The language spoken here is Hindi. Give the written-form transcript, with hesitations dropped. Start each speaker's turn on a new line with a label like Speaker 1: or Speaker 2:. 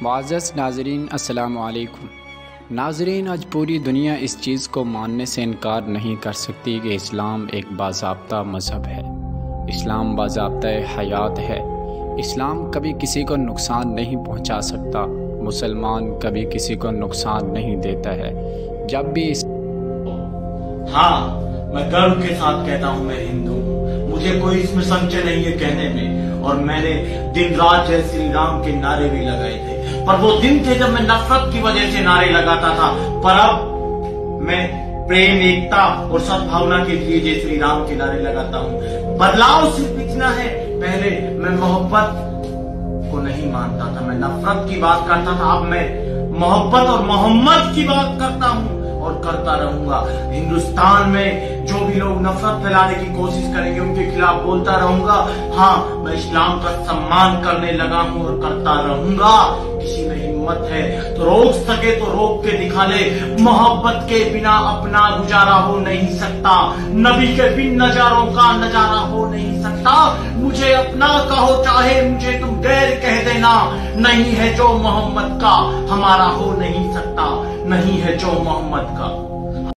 Speaker 1: मुअज़्ज़ज़ नाज़रीन अस्सलामु अलैकुम। नाज़रीन, आज पूरी दुनिया इस चीज़ को मानने से इनकार नहीं कर सकती कि इस्लाम एक बाज़ाब्ता मज़हब है। इस्लाम बाज़ाब्ता हयात है। इस्लाम कभी किसी को नुकसान नहीं पहुंचा सकता। मुसलमान कभी किसी को नुकसान नहीं देता है। जब भी
Speaker 2: हाँ, मैं गर्व के साथ कहता हूँ मैं हिंदू हूँ। मुझे कोई इसमें संशय नहीं है कहने में। और मैंने दिन रात जय श्री राम के नारे भी लगाए थे, पर वो दिन थे जब मैं नफरत की वजह से नारे लगाता था। पर अब मैं प्रेम, एकता और सद्भावना के लिए जय श्री राम के नारे लगाता हूँ। बदलाव सिर्फ इतना है, पहले मैं मोहब्बत को नहीं मानता था, मैं नफरत की बात करता था। अब मैं मोहब्बत और मोहम्मद की बात करता हूँ और करता रहूंगा। हिंदुस्तान में जो भी लोग नफरत फैलाने की कोशिश करेंगे उनके खिलाफ बोलता रहूंगा। हाँ, मैं इस्लाम का सम्मान करने लगा हूँ और करता रहूंगा। किसी में हिम्मत है तो रोक सके तो रोक के दिखा ले। मोहब्बत के बिना अपना गुजारा हो नहीं सकता, नबी के बिन नजारों का नजारा हो नहीं सकता। मुझे अपना कहो चाहे मुझे तुम गैर कह देना, नहीं है जो मोहम्मद का हमारा हो नहीं सकता, नहीं है जो मोहम्मद का।